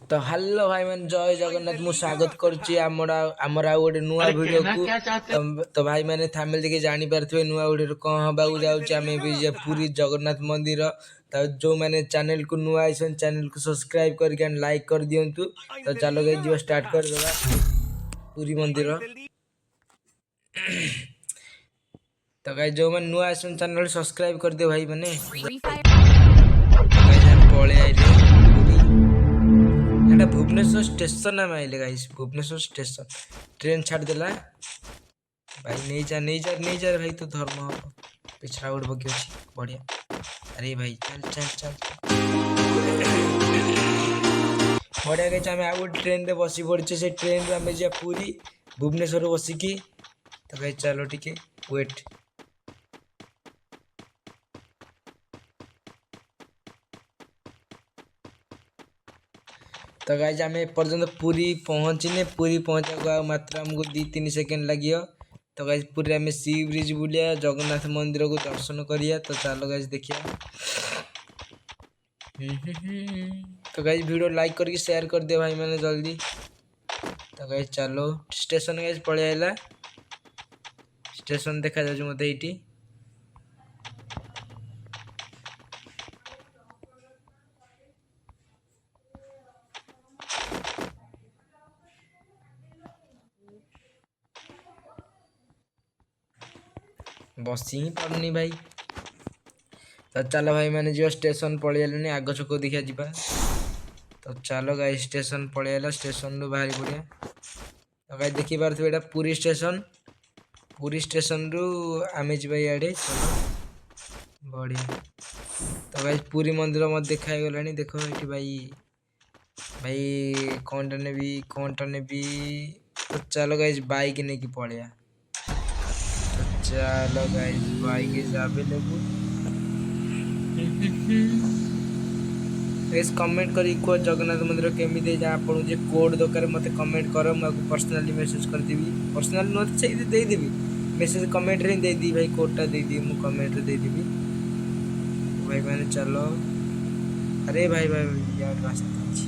तो हेलो भाई मैंने जय जगन्नाथ मु स्वागत करुच्ची आमर आउ गोटे नुआ अरे वीडियो कहना को। क्या चाहते तो भाई मैंने थामिल देखिए जानी पारथिबे नुआ वीडियो कौन हबाकू जाउची आमे भी जे पूरी जगन्नाथ मंदिर। तो जो मैंने चैनल को नुआ आइसन चैनल को सब्सक्राइब करके लाइक कर दियंतु। तो चलो गाइस जो स्टार्ट कर देबा पूरी मंदिर। तो गाइस जो मैंने नुआ आइसन चैनल सब्सक्राइब कर दियो भाई मैंने। तो गाइस हम पळे आइले पूरी एटा भुवनेश्वर स्टेशन में आइले गाइस भुवनेश्वर स्टेशन ट्रेन छाड़ देला भाई नहीं जा भाई तो धर्म हम पिछड़ा गोड़ बगी अच्छी बढ़िया। अरे भाई चल चल चल बढ़िया गई आम आउ गोटे ट्रेन रे बसी पड़े से ट्रेन रू आम जा पूरी भुवनेश्वर बसिकी। तो भाई चलो टिके वेट। तो गाइज आम एपर्तंत पूरी पहुँचने पूरी पहुँचा मात्र आमको 2-3 सेकेंड लगे। तो गाइज पूरी आम सी ब्रिज बुलिया जगन्नाथ मंदिर को दर्शन करिया। तो चलो गाइज देखिया। तो गाइज वीडियो लाइक करके शेयर कर दिया भाई मैंने जल्दी। तो गाइज चलो स्टेशन गाइज पड़े आइला स्टेशन देखा जाए मत ये बसी ही पारनी भाई। तो चलो भाई मैंने जो स्टेशन पड़े आने आग छक देखा जा। तो चलो गाई स्टेशन पड़े आला स्टेशन रू बाहरी पड़िया। तो गाई देखी पार्थे एटा पूरी स्टेशन रू आमे जा इे चलो बढ़िया। तो गाई पूरी मंदिर मत देखा गला देख ये भाई भाई कौन टा ने तो चलो गाइज बाइक नहीं कि पड़िया। तो चलो guys bike is available. Comment करी को जगन्नाथ मंदिर केमी आपको जे कोड दरकार मत कमेंट कर मुझे पर्सनाली मेसेज करदेवी। पर्सनाली नुह से देदेवी मेसेज कमेंट रे देदी भाई कोडटा देदी मु कमेंट रे देदेवी। भाई मैंने चलो अरे भाई भाई यार रास्ता अच्छी।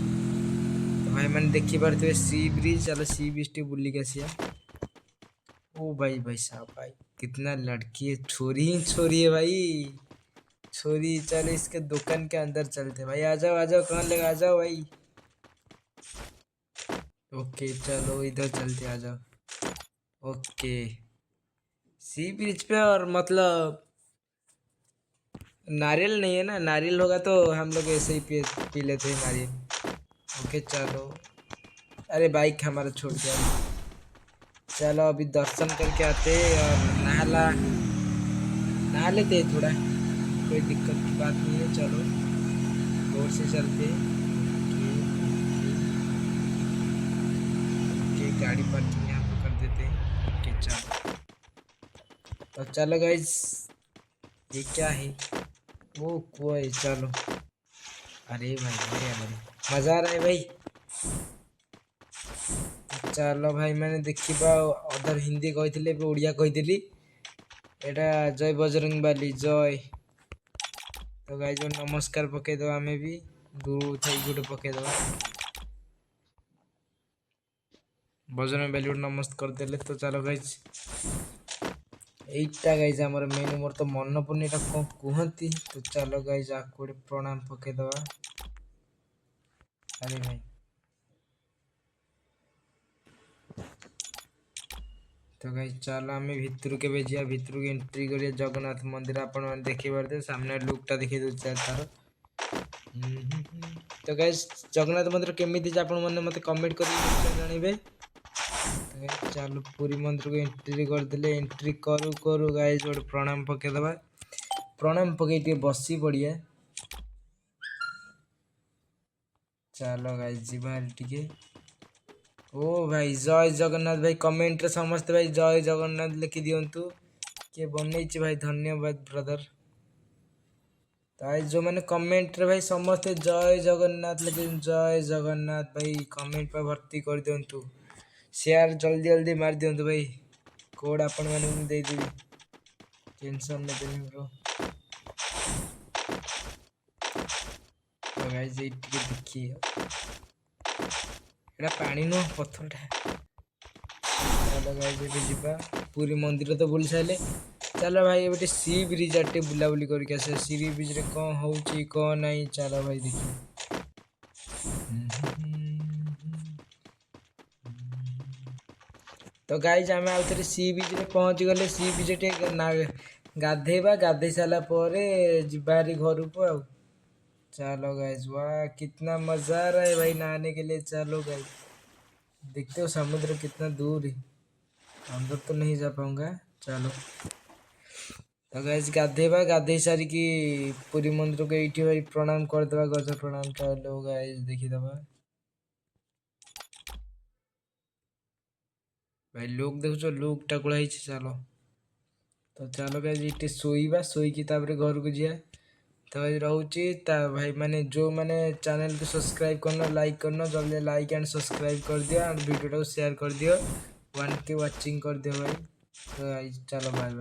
तो भाई मैंने देखी पारे सी ब्रिज चलो सी ब्रिज टी बुल के आसिया। ओ भाई भाई साहब भाई कितना लड़की है छोरी ही छोरी है भाई छोरी। चलो इसके दुकान के अंदर चलते भाई। आ जाओ कहाँ लगा आ जाओ भाई। ओके चलो इधर चलते आ जाओ। ओके सी ब्रिज पे और मतलब नारियल नहीं है ना नारियल होगा तो हम लोग ऐसे ही पी लेते हैं नारियल। ओके चलो अरे बाइक हमारा छोड़ दिया। चलो अभी दर्शन करके आते और नहा लेते थोड़ा कोई दिक्कत की बात नहीं है। चलो रोड से चलते गाड़ी पार्किंग यहाँ पे कर देते हैं। ओके चलो तो चलो गाइज ये क्या है वो कोई चलो अरे भाई बढ़िया मजा आ रहा है भाई। चलो भाई मैंने देखी अदर हिंदी कही ओडिया कही एटा जय बजरंग बाली जय। तो गाइज नमस्कार पकईदे आम भी दूर थी गोटे पकईदे बजरंग बाली गोटे नमस्कार करदे। तो चलो गाइज यहीटा गाइज आमर मेन मोर तो मन पड़नी कौन कहती। तो चलो गाइज आपको गोटे प्रणाम पकईदे। अरे भाई तो गाइज चलो आम भितर के जा भितर को एंट्री करिया जगन्नाथ मंदिर आपण मैंने देखी पारे सामने लुकटा देखी दूसरे तार। तो गाइज जगन्नाथ मंदिर केमी आप मत कमेंट कर जानवे। चलो पूरी मंदिर को एंट्री करदे एंट्री करू करू गाइज गोटे प्रणाम पकईदे प्रणाम पकई बसी पड़िया। चलो गाइज जीवा टिके। ओ भाई जय जगन्नाथ भाई कमेंट रे समस्त भाई जय जगन्नाथ लिखि दियंतु के बनई भाई धन्यवाद ब्रदर। जो मैंने कमेंट रे भाई समस्त जय जगन्नाथ लिखि जय जगन्नाथ भाई कमेंट पर भर्ती कर दियंतु शेयर जल्दी जल्दी मार दियंतु भाई कोड आपण मैंने दे देबी टेंशन ने देनी ब्रो। तो गाइस ये देखिए ଏଇଟା ପାଣି ନୁହଁ ପଥରଟା। ଚାଲ ଗାଇଜ ଏବେ ଯିବା। ପୁରୀ ମନ୍ଦିର ତ ବୁଲି ସାରିଲେ, ଚାଲ ଭାଇ ଏବେ ଟିକେ ସି ବ୍ରିଜ୍ ଆଡେ ଟିକେ ବୁଲାବୁଲି କରିକି ଆସିବା। ସି ବ୍ରିଜରେ କ'ଣ ହଉଛି କ'ଣ ନାହିଁ ଚାଲ ଭାଇ ଦେଖିବା। ତ ଗାଇଜ ଆମେ ଆଉ ଥରେ ସି ବିଚରେ ପହଞ୍ଚି ଗଲେ। ସି ବିଚ୍ ଟିକେ ଗାଧେଇବା, ଗାଧେଇ साला ପରେ ଯିବା ହାରି ଘରକୁ ଆଉ। चलो गाइस, वाह कितना मजा आ रहा है भाई नहाने के लिए। चलो गाइस, देखते हो समुद्र कितना दूर है, अंदर तो नहीं जा पाऊंगा। चलो तो गाइस गाधेଇବା, गाधेଇ सारिकी पुरी मंदिर को एठी भाई प्रणाम करदेवा, गज प्रणाम। चलो गाइस देखिदबा भाई लोक देखुଛ लोक टाकुଳା ହେଇଛି। ଚାଲ ତ ଚାଲ ଗାଇस ଏଠି ଶୋଇବା, ଶୋଇକି ତାପରେ ଘରକୁ ଯିବା। तो भाई रहुची ता भाई माने जो माने चैनल को सब्सक्राइब करना, लाइक करना, जल्दी लाइक एंड सब्सक्राइब कर दिया, एंड वीडियो को शेयर कर दियो, 1K वाचिंग कर दियो भाई। तो चलो बाय बाय।